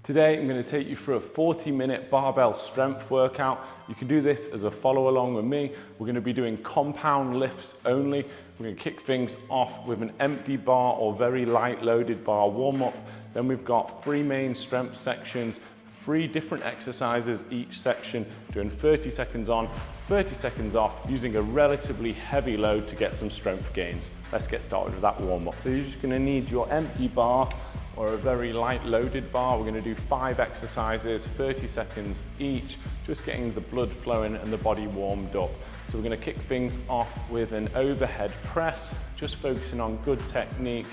Today, I'm going to take you through a 40-minute barbell strength workout. You can do this as a follow along with me. We're going to be doing compound lifts only. We're going to kick things off with an empty bar or very light loaded bar warm-up. Then we've got 3 main strength sections, 3 different exercises each section, doing 30 seconds on, 30 seconds off, using a relatively heavy load to get some strength gains. Let's get started with that warm-up. So you're just going to need your empty bar or a very light loaded bar. We're going to do 5 exercises, 30 seconds each, just getting the blood flowing and the body warmed up. So we're going to kick things off with an overhead press, just focusing on good technique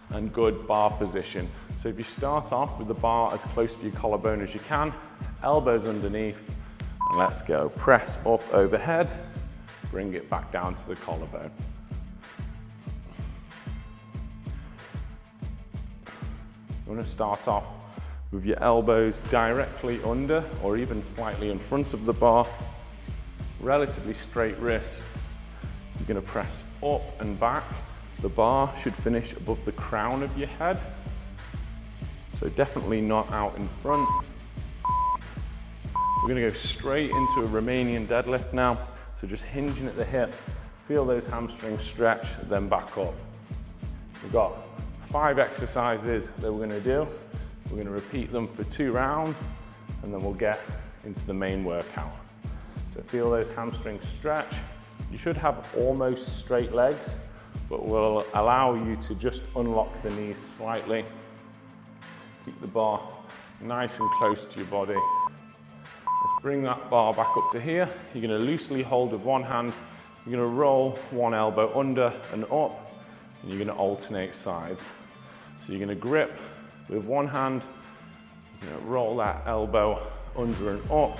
and good bar position. So if you start off with the bar as close to your collarbone as you can, elbows underneath, and let's go. Press up overhead, bring it back down to the collarbone. You want to start off with your elbows directly under or even slightly in front of the bar, relatively straight wrists. You're going to press up and back. The bar should finish above the crown of your head, so definitely not out in front. We're going to go straight into a Romanian deadlift now, so just hinging at the hip, feel those hamstrings stretch, then back up. We've got 5 exercises that we're going to do. We're going to repeat them for 2 rounds, and then we'll get into the main workout. So feel those hamstrings stretch. You should have almost straight legs, but we'll allow you to just unlock the knees slightly. Keep the bar nice and close to your body. Let's bring that bar back up to here. You're going to loosely hold with one hand. You're going to roll one elbow under and up, and you're going to alternate sides. So you're going to grip with one hand, you're going to roll that elbow under and up,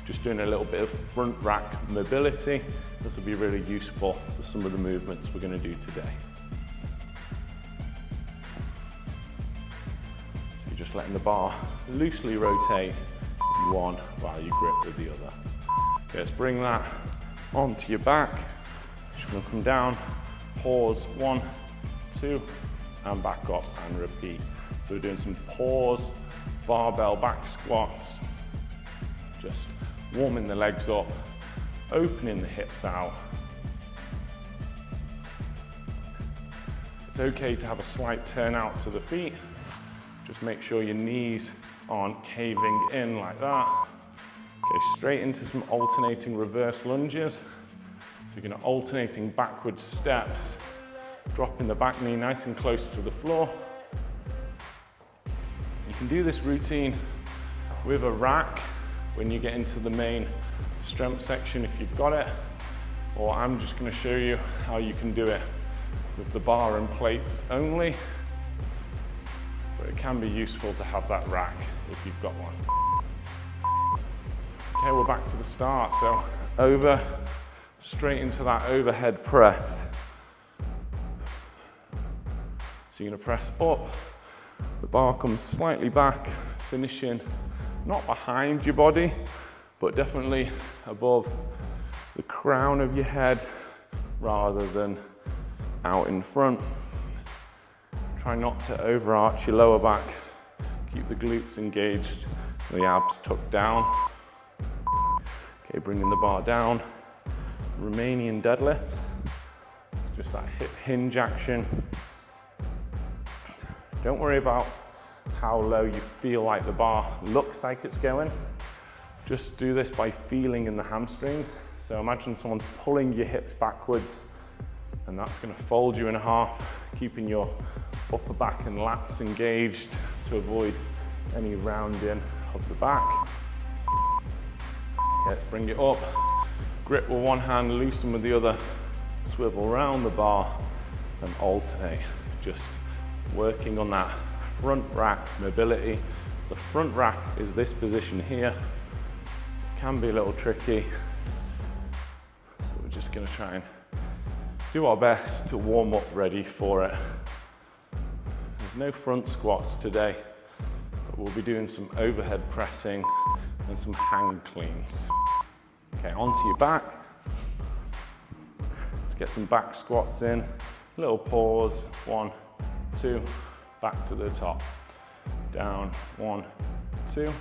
just doing a little bit of front rack mobility. This will be really useful for some of the movements we're going to do today. So you're just letting the bar loosely rotate one while you grip with the other. Okay, let's bring that onto your back. Just going to come down, pause, 1, 2, and back up and repeat. So we're doing some pause, barbell back squats, just warming the legs up, opening the hips out. It's okay to have a slight turn out to the feet. Just make sure your knees aren't caving in like that. Okay, straight into some alternating reverse lunges. So you're going to alternating backward steps, dropping the back knee nice and close to the floor. You can do this routine with a rack when you get into the main strength section if you've got it, or I'm just going to show you how you can do it with the bar and plates only, but it can be useful to have that rack if you've got one. Okay, we're back to the start. So straight into that overhead press. So you're going to press up, the bar comes slightly back, finishing not behind your body, but definitely above the crown of your head rather than out in front. Try not to overarch your lower back. Keep the glutes engaged, the abs tucked down. Okay, bringing the bar down. Romanian deadlifts. So just that hip hinge action. Don't worry about how low you feel like the bar looks like it's going. Just do this by feeling in the hamstrings. So imagine someone's pulling your hips backwards, and that's going to fold you in half, keeping your upper back and lats engaged to avoid any rounding of the back. Okay, let's bring it up. Grip with one hand, loosen with the other, swivel around the bar and alternate. Just working on that front rack mobility. The front rack is this position here. Can be a little tricky, so we're just going to try and do our best to warm up ready for it. There's no front squats today, but we'll be doing some overhead pressing and some hang cleans. Okay, onto your back. Let's get some back squats in. Little pause, 1, 2, back to the top. Down, 1, 2.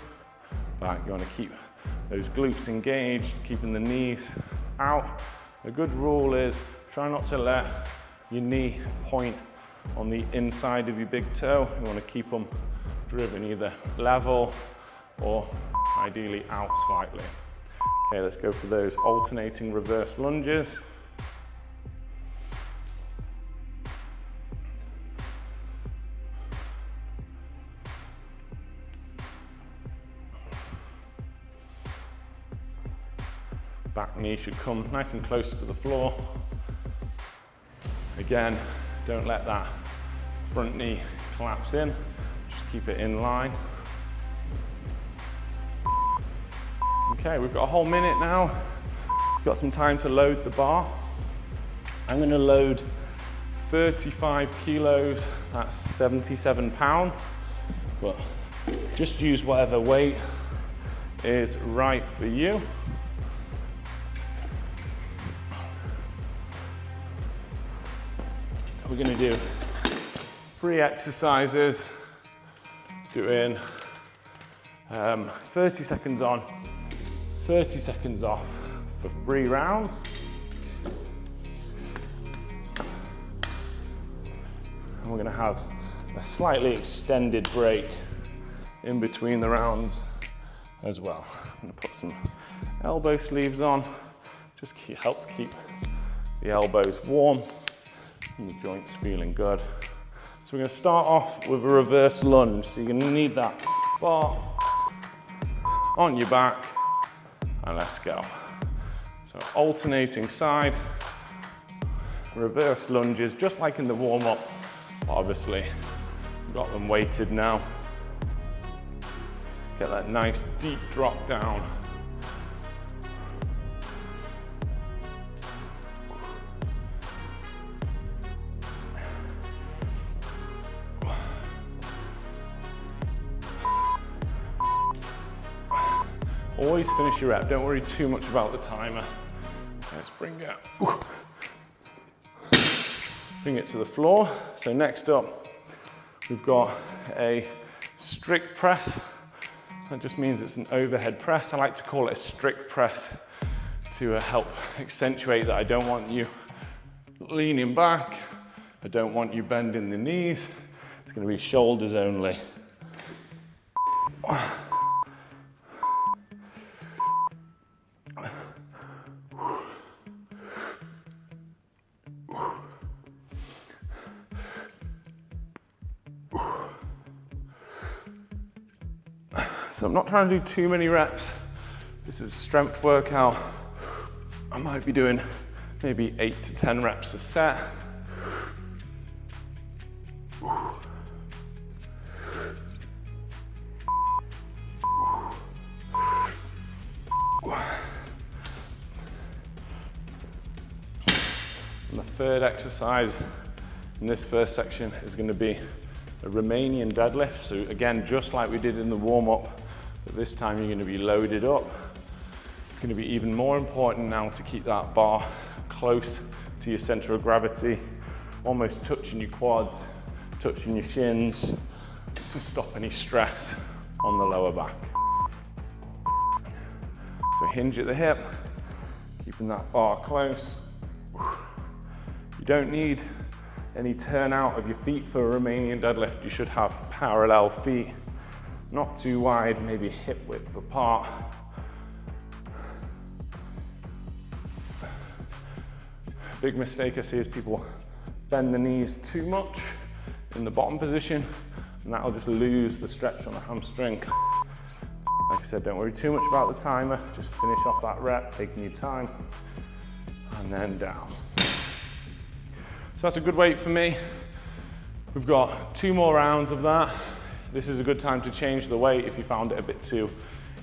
Back, you want to keep those glutes engaged, keeping the knees out. A good rule is try not to let your knee point on the inside of your big toe. You want to keep them driven either level or ideally out slightly. Okay, let's go for those alternating reverse lunges. Back knee should come nice and close to the floor. Again, don't let that front knee collapse in, just keep it in line. Okay, we've got a whole minute now. We've got some time to load the bar. I'm gonna load 35 kilos, that's 77 pounds, but just use whatever weight is right for you. We're gonna do 3 exercises, doing 30 seconds on, 30 seconds off for 3 rounds. And we're gonna have a slightly extended break in between the rounds as well. I'm gonna put some elbow sleeves on, just helps keep the elbows warm and the joints feeling good. So we're going to start off with a reverse lunge. So you're going to need that bar on your back, and let's go. So alternating side, reverse lunges, just like in the warm-up. Obviously, we've got them weighted now. Get that nice deep drop down. Always finish your rep, don't worry too much about the timer. Let's bring it to the floor. So next up, we've got a strict press. That just means it's an overhead press. I like to call it a strict press to help accentuate that I don't want you leaning back. I don't want you bending the knees. It's going to be shoulders only. So I'm not trying to do too many reps. This is a strength workout. I might be doing maybe 8 to 10 reps a set. And the third exercise in this first section is going to be a Romanian deadlift. So again, just like we did in the warm-up, but this time you're going to be loaded up. It's going to be even more important now to keep that bar close to your center of gravity, almost touching your quads, touching your shins, to stop any stress on the lower back. So hinge at the hip, keeping that bar close. You don't need any turnout of your feet for a Romanian deadlift. You should have parallel feet, not too wide, maybe hip width apart. Big mistake I see is people bend the knees too much in the bottom position, and that'll just lose the stretch on the hamstring. Like I said, don't worry too much about the timer, just finish off that rep, taking your time, and then down. So that's a good weight for me. We've got 2 more rounds of that. This is a good time to change the weight. If you found it a bit too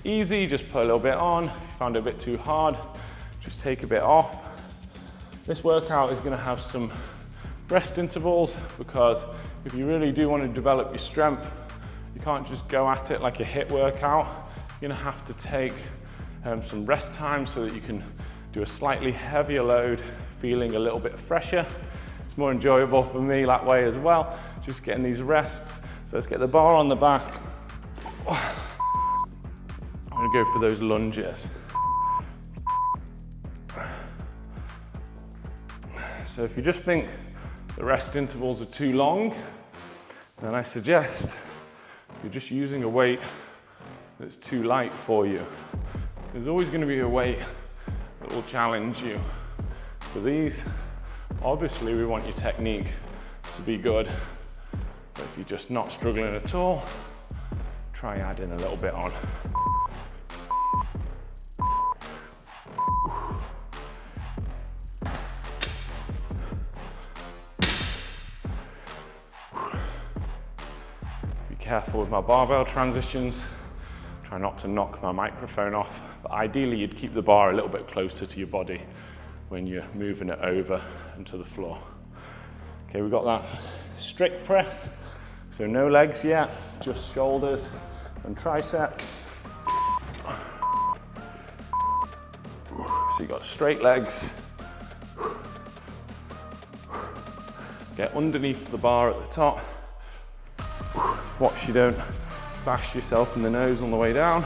easy, just put a little bit on. If you found it a bit too hard, just take a bit off. This workout is going to have some rest intervals, because if you really do want to develop your strength, you can't just go at it like a HIIT workout. You're going to have to take some rest time so that you can do a slightly heavier load, feeling a little bit fresher. It's more enjoyable for me that way as well, just getting these rests. So let's get the bar on the back. and go for those lunges. So if you just think the rest intervals are too long, then I suggest you're just using a weight that's too light for you. There's always going to be a weight that will challenge you. For these, obviously we want your technique to be good, but if you're just not struggling at all, try adding a little bit on. Be careful with my barbell transitions. Try not to knock my microphone off, but ideally you'd keep the bar a little bit closer to your body when you're moving it over and to the floor. Okay, we've got that strict press, so no legs yet, just shoulders and triceps. So you've got straight legs. Get underneath the bar at the top. Watch you don't bash yourself in the nose on the way down.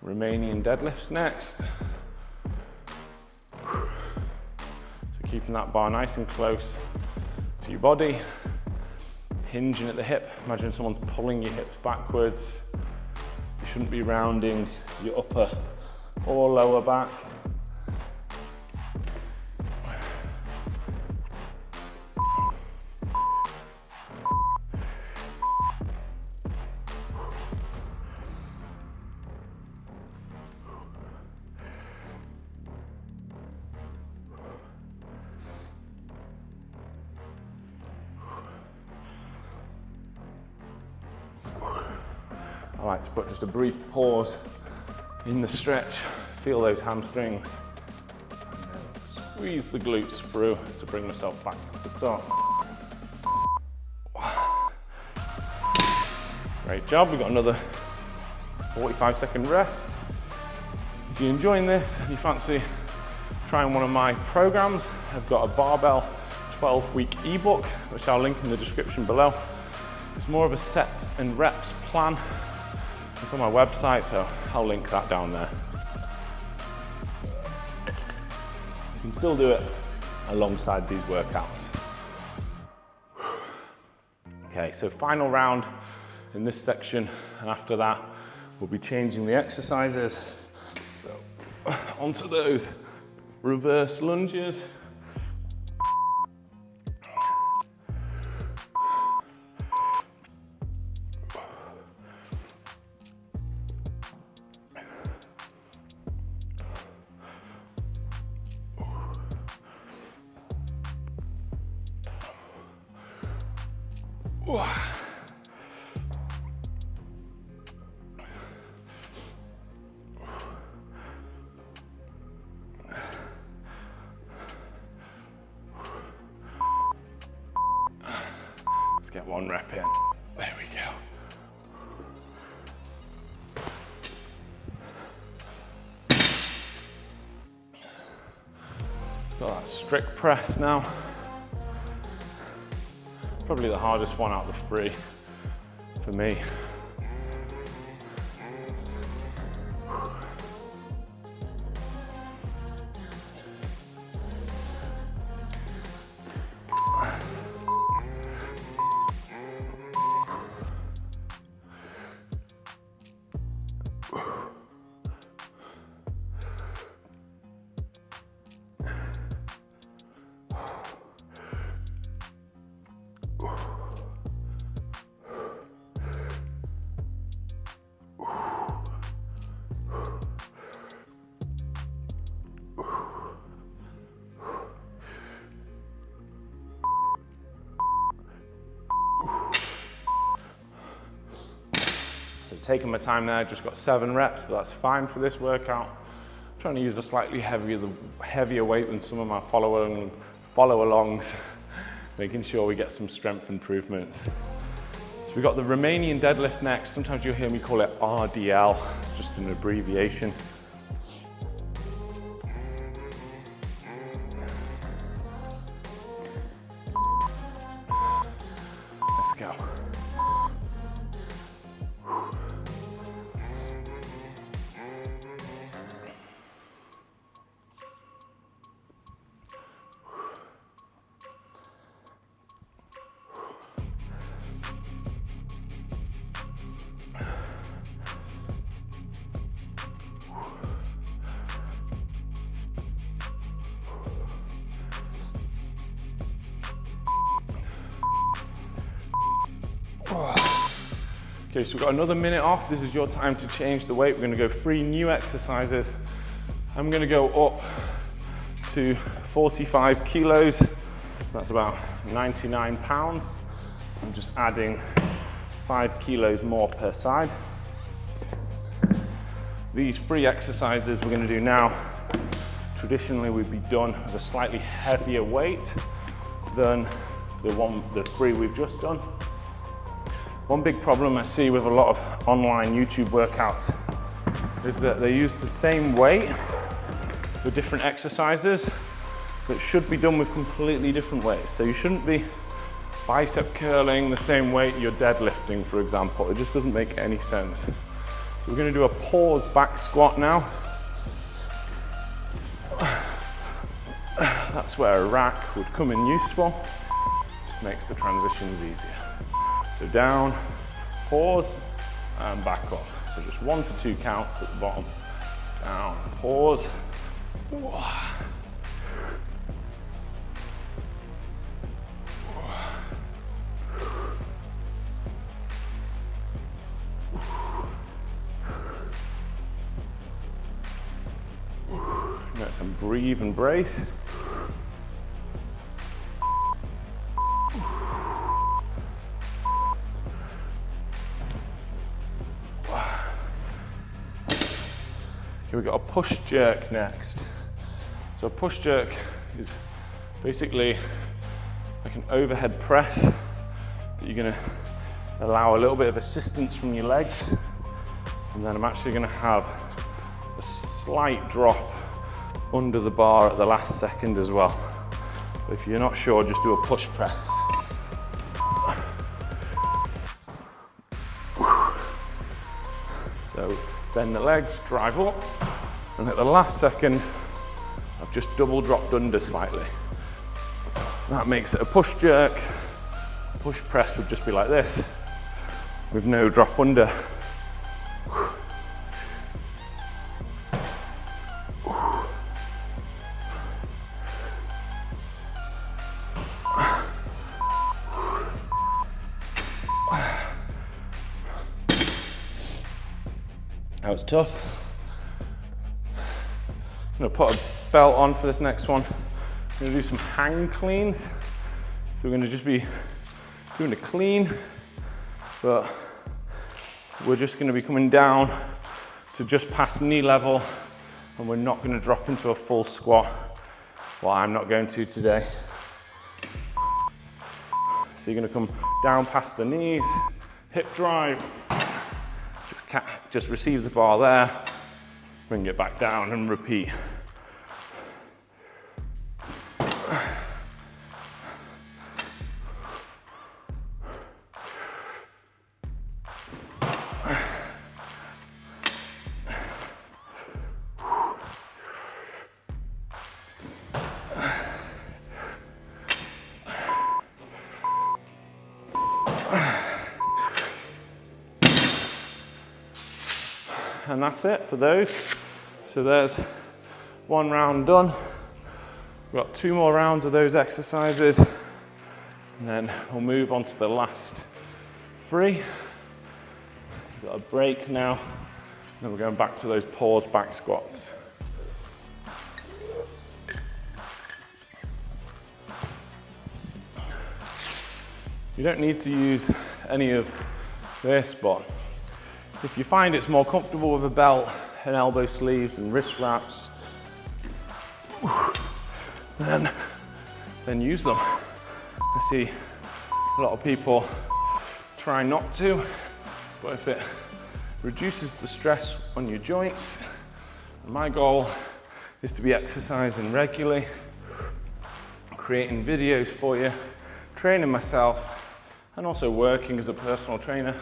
Romanian deadlifts next. So keeping that bar nice and close to your body, hinging at the hip. Imagine someone's pulling your hips backwards. You shouldn't be rounding your upper or lower back. I like to put just a brief pause in the stretch, feel those hamstrings, and then squeeze the glutes through to bring myself back to the top. Great job, we've got another 45-second rest. If you're enjoying this and you fancy trying one of my programs, I've got a Barbell 12-week ebook, which I'll link in the description below. It's more of a sets and reps plan. It's on my website, so I'll link that down there. You can still do it alongside these workouts. Okay, so final round in this section, and after that, we'll be changing the exercises. So onto those reverse lunges. Let's get one rep in. There we go. Got that strict press now. Probably the hardest one out of the three for me. So taking my time there, just got 7 reps, but that's fine for this workout. I'm trying to use a slightly heavier weight than some of my follow-alongs. making sure we get some strength improvements. So we've got the Romanian deadlift next. Sometimes you'll hear me call it RDL, it's just an abbreviation. Let's go. Okay, so we've got another minute off. This is your time to change the weight. We're gonna go 3 new exercises. I'm gonna go up to 45 kilos. That's about 99 pounds. I'm just adding 5 kilos more per side. These 3 exercises we're gonna do now, traditionally we'd be done with a slightly heavier weight than the 3 we've just done. One big problem I see with a lot of online YouTube workouts is that they use the same weight for different exercises that should be done with completely different weights. So you shouldn't be bicep curling the same weight you're deadlifting, for example. It just doesn't make any sense. So we're going to do a pause back squat now. That's where a rack would come in useful. Just makes the transitions easier. So down, pause, and back up. So just 1 to 2 counts at the bottom. Down, pause. Next, and breathe and brace. We've got a push jerk next. So a push jerk is basically like an overhead press, but you're gonna allow a little bit of assistance from your legs. And then I'm actually gonna have a slight drop under the bar at the last second as well. But if you're not sure, just do a push press. So bend the legs, drive up, and at the last second, I've just double dropped under slightly. That makes it a push jerk. Push press would just be like this, with no drop under. That was tough. I'm gonna put a belt on for this next one. I'm gonna do some hang cleans. So we're gonna just be doing a clean, but we're just gonna be coming down to just past knee level, and we're not gonna drop into a full squat. Well, I'm not going to today. So you're gonna come down past the knees, hip drive, just receive the bar there, bring it back down and repeat. And that's it for those. So there's 1 round done. We've got 2 more rounds of those exercises, and then we'll move on to the last 3. We've got a break now, then we're going back to those pause back squats. You don't need to use any of this, but if you find it's more comfortable with a belt and elbow sleeves and wrist wraps, then use them. I see a lot of people try not to, but if it reduces the stress on your joints, my goal is to be exercising regularly, creating videos for you, training myself, and also working as a personal trainer.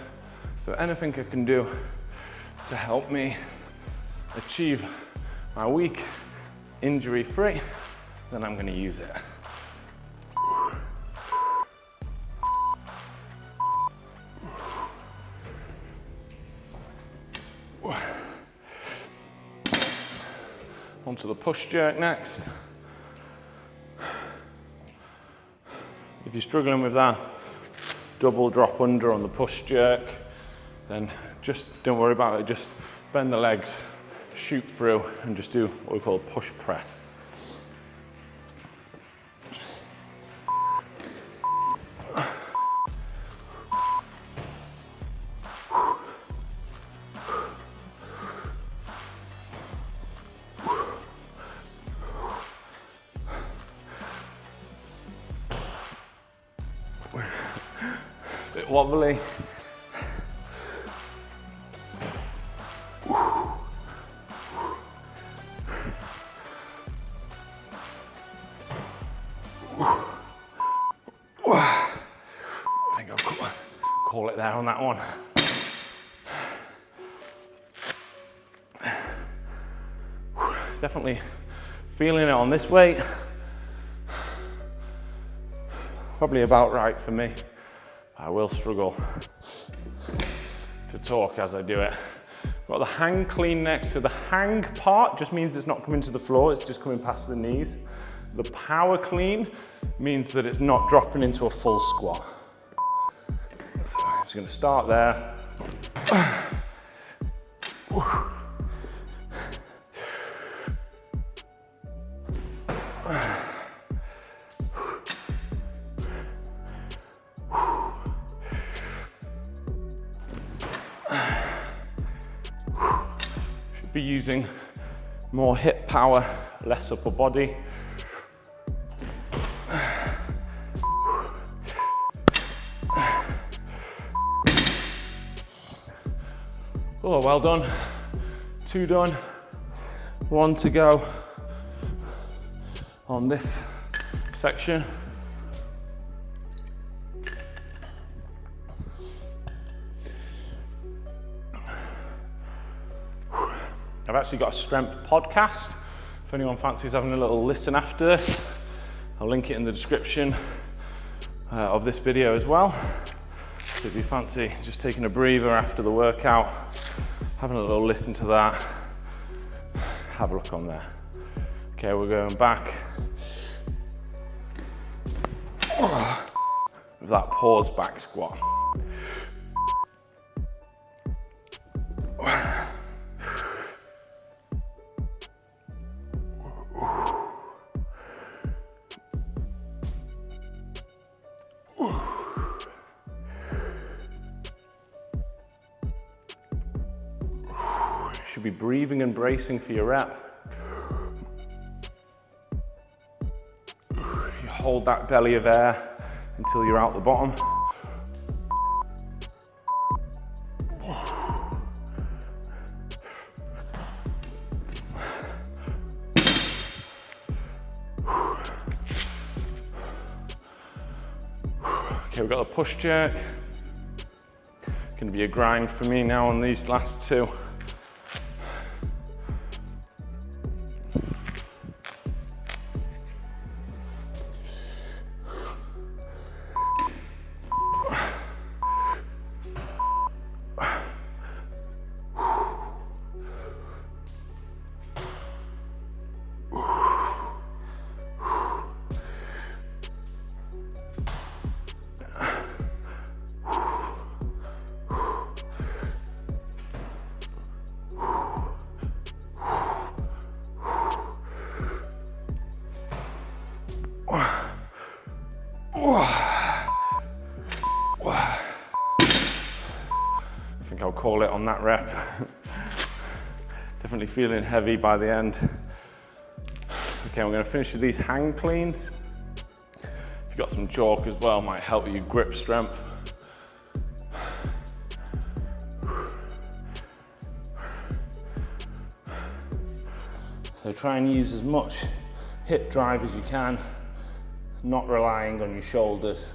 So anything I can do to help me achieve my week injury-free, then I'm going to use it. Onto the push jerk next. If you're struggling with that double drop under on the push jerk, then just don't worry about it. Just bend the legs, shoot through, and just do what we call a push press. Bit wobbly. I think I'll call it there on that one. Definitely feeling it on this weight. Probably about right for me. I will struggle to talk as I do it. Got the hang clean next. So the hang part just means it's not coming to the floor, it's just coming past the knees. The power clean means that it's not dropping into a full squat. So I'm just going to start there. Should be using more hip power, less upper body. Oh, well done. 2 done. 1 to go on this section. I've actually got a strength podcast. If anyone fancies having a little listen after this, I'll link it in the description of this video as well. So if you fancy just taking a breather after the workout, having a little listen to that, have a look on there. Okay, we're going back with that pause back squat. Should be breathing and bracing for your rep. You hold that belly of air until you're out the bottom. Okay, we've got a push jerk. Going to be a grind for me now on these last 2. I think I'll call it on that rep. Definitely feeling heavy by the end. Okay, I'm going to finish with these hang cleans. you've got some chalk as well, might help you grip strength. So try and use as much hip drive as you can, not relying on your shoulders.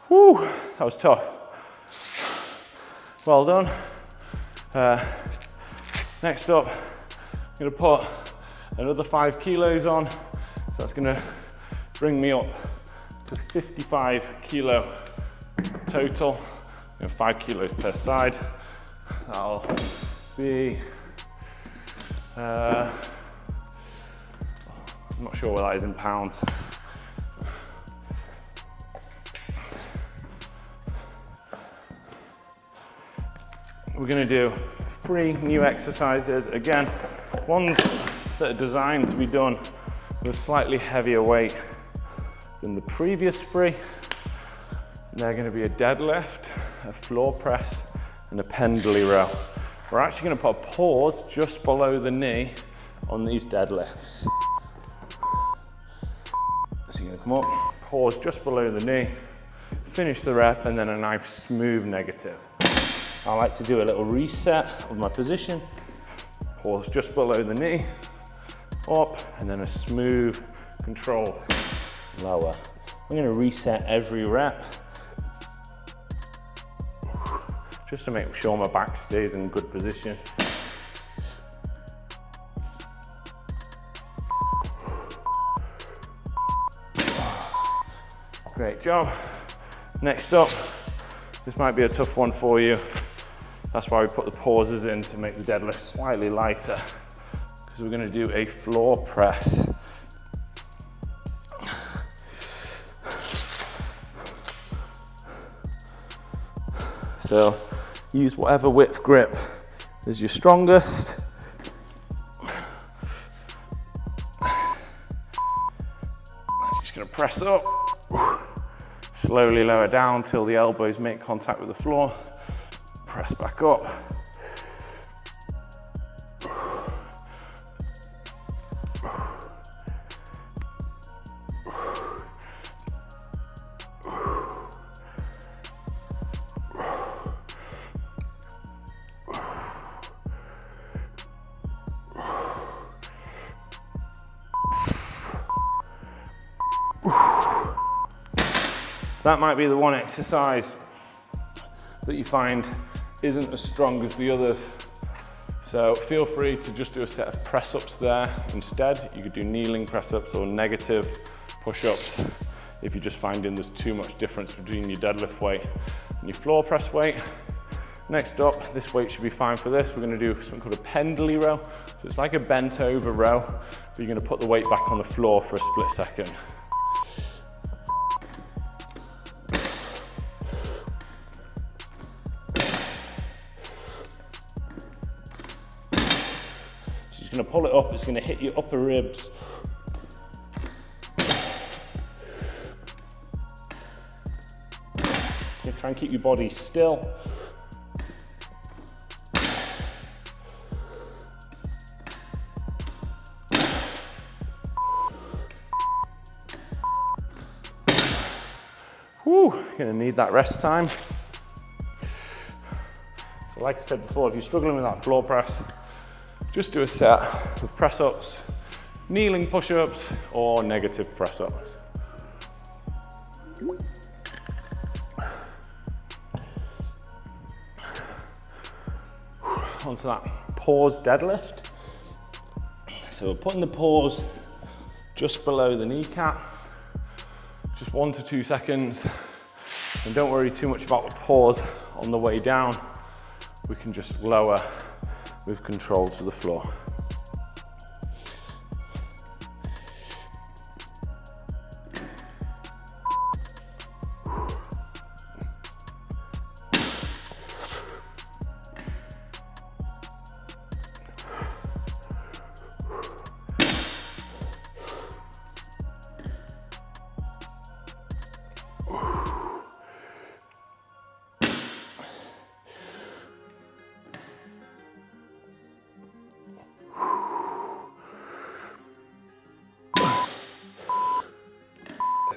Whew, that was tough. Well done. Next up, I'm gonna put another 5 kilos on. So that's gonna bring me up to 55 kilo total, 5 kilos per side. That'll be, I'm not sure what that is in pounds. We're gonna do 3 new exercises. Again, ones that are designed to be done with a slightly heavier weight than the previous 3. They're gonna be a deadlift, a floor press, and a pendlay row. We're actually gonna put a pause just below the knee on these deadlifts. So you're gonna come up, pause just below the knee, finish the rep, and then a nice smooth negative. I like to do a little reset of my position, pause just below the knee, up, and then a smooth, controlled lower. I'm gonna reset every rep, just to make sure my back stays in good position. Great job. Next up, this might be a tough one for you. That's why we put the pauses in, to make the deadlift slightly lighter, because we're gonna do a floor press. So use whatever width grip is your strongest. Just gonna press up, slowly lower down till the elbows make contact with the floor. Press back up. That might be the one exercise that you find isn't as strong as the others. So feel free to just do a set of press-ups there instead. You could do kneeling press-ups or negative push-ups if you're just finding there's too much difference between your deadlift weight and your floor press weight. Next up, this weight should be fine for this. We're gonna do something called a pendlay row. So it's like a bent over row, but you're gonna put the weight back on the floor for a split second. Going to pull it up, it's going to hit your upper ribs. Try and keep your body still. Whew, you're going to need that rest time. So like I said before, if you're struggling with that floor press, just do a set of press-ups, kneeling push-ups, or negative press-ups. Onto that pause deadlift. So we're putting the pause just below the kneecap, just 1 to 2 seconds. And don't worry too much about the pause on the way down. We can just lower with control to the floor.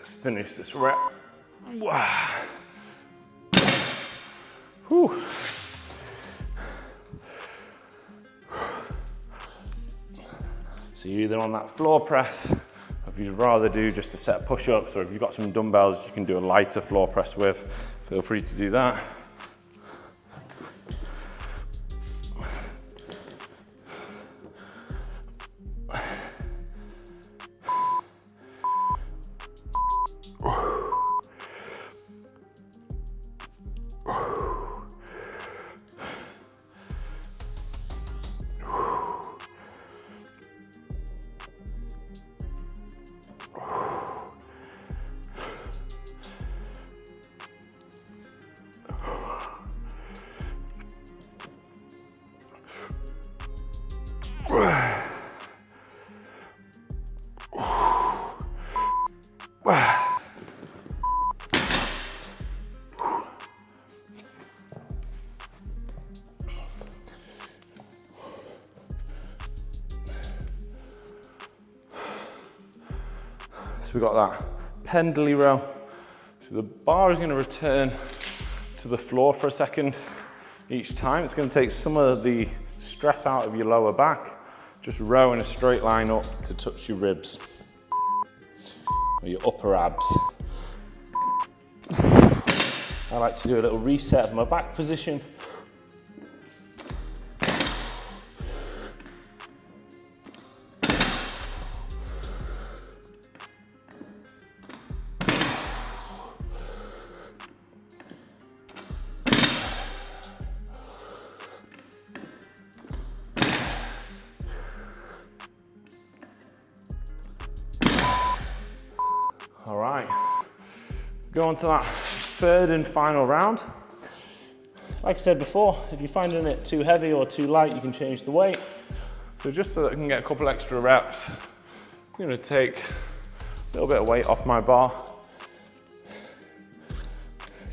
Let's finish this rep. Wow. Whew. So you're either on that floor press, or if you'd rather do just a set of push-ups, or if you've got some dumbbells you can do a lighter floor press with, feel free to do that. So we've got that pendley row. So the bar is going to return to the floor for a second each time. It's going to take some of the stress out of your lower back. Just row in a straight line up to touch your ribs or your upper abs. I like to do a little reset of my back position. All right, go on to that third and final round. Like I said before, if you're finding it too heavy or too light, you can change the weight. So just so that I can get a couple extra reps, I'm gonna take a little bit of weight off my bar.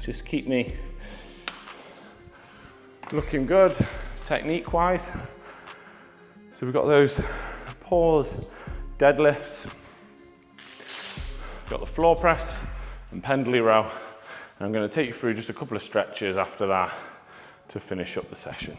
Just keep me looking good, technique-wise. So we've got those pause deadlifts. Got the floor press and pendley row. And I'm going to take you through just a couple of stretches after that to finish up the session.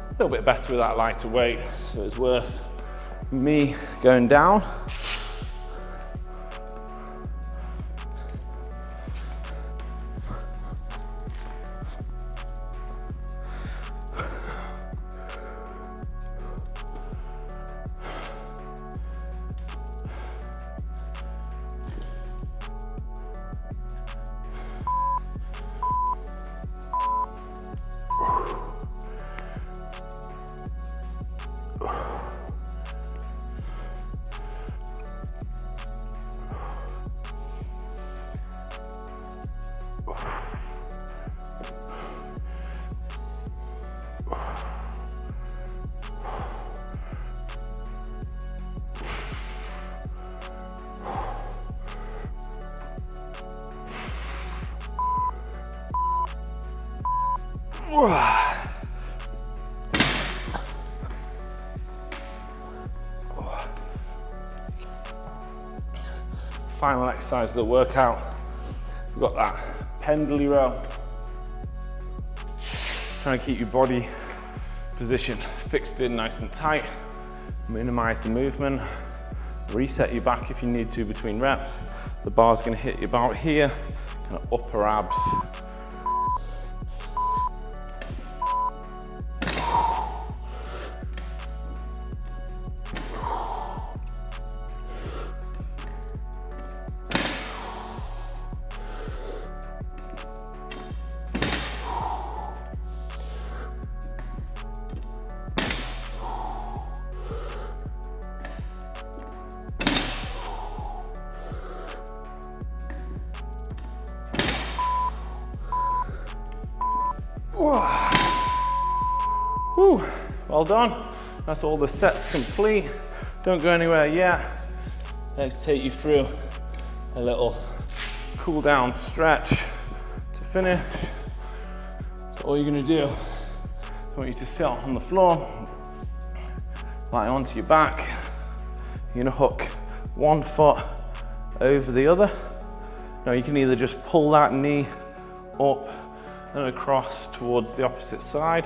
A little bit better with that lighter weight, so it's worth me going down. Final exercise of the workout. We've got that pendley row. Trying to keep your body position fixed in nice and tight. Minimize the movement. Reset your back if you need to between reps. The bar's going to hit you about here, kind of upper abs. Woo, well done. That's all the sets complete. Don't go anywhere yet. Let's take you through a little cool down stretch to finish. So all you're gonna do, I want you to sit on the floor, lie onto your back. You're gonna hook one foot over the other. Now you can either just pull that knee up and across towards the opposite side,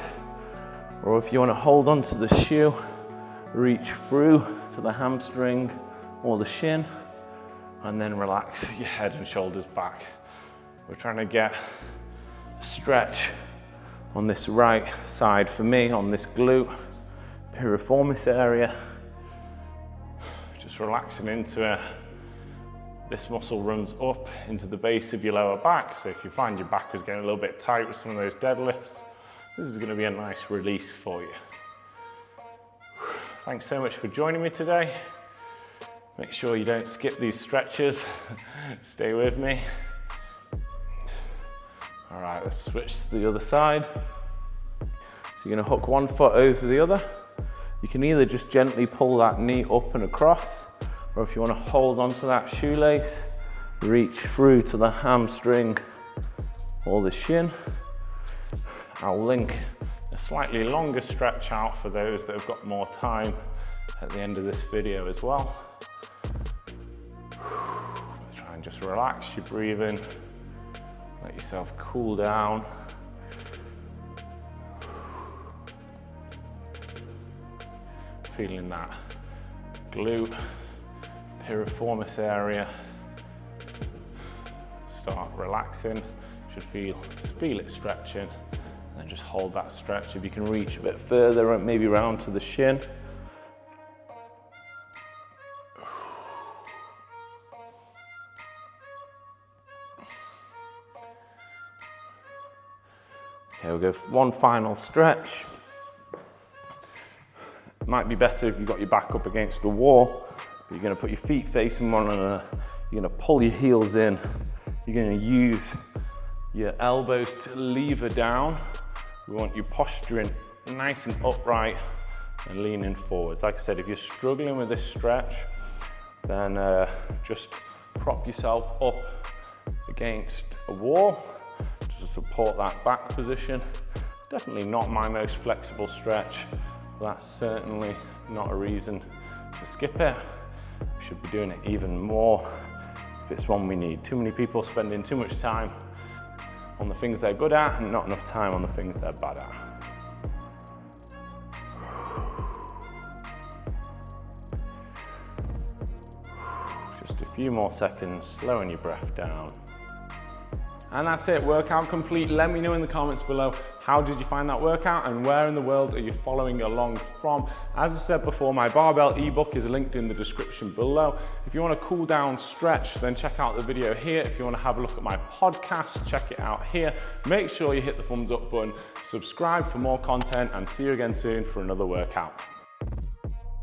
or if you want to hold onto the shoe, reach through to the hamstring or the shin, and then relax your head and shoulders back. We're trying to get a stretch on this right side for me, on this glute piriformis area. Just relaxing into it. This muscle runs up into the base of your lower back, so if you find your back was getting a little bit tight with some of those deadlifts, this is going to be a nice release for you. Thanks so much for joining me today. Make sure you don't skip these stretches. Stay with me. All right, let's switch to the other side. So you're going to hook one foot over the other. You can either just gently pull that knee up and across, or if you want to hold onto that shoelace, reach through to the hamstring or the shin. I'll link a slightly longer stretch out for those that have got more time at the end of this video as well. Try and just relax your breathing, let yourself cool down. Feeling that glute piriformis area start relaxing. Should feel it stretching, and just hold that stretch. If you can reach a bit further, maybe round to the shin. Okay, we'll go for one final stretch. It might be better if you've got your back up against the wall. You're going to put your feet facing one another. You're going to pull your heels in. You're going to use your elbows to lever down. We want you posturing nice and upright and leaning forwards. Like I said, if you're struggling with this stretch, then just prop yourself up against a wall to support that back position. Definitely not my most flexible stretch. That's certainly not a reason to skip it. We should be doing it even more if it's one we need. Too many people spending too much time on the things they're good at and not enough time on the things they're bad at. Just a few more seconds, slowing your breath down. And that's it, workout complete. Let me know in the comments below, how did you find that workout and where in the world are you following along from? As I said before, my barbell ebook is linked in the description below. If you want a cool down stretch, then check out the video here. If you want to have a look at my podcast, check it out here. Make sure you hit the thumbs up button, subscribe for more content, and see you again soon for another workout.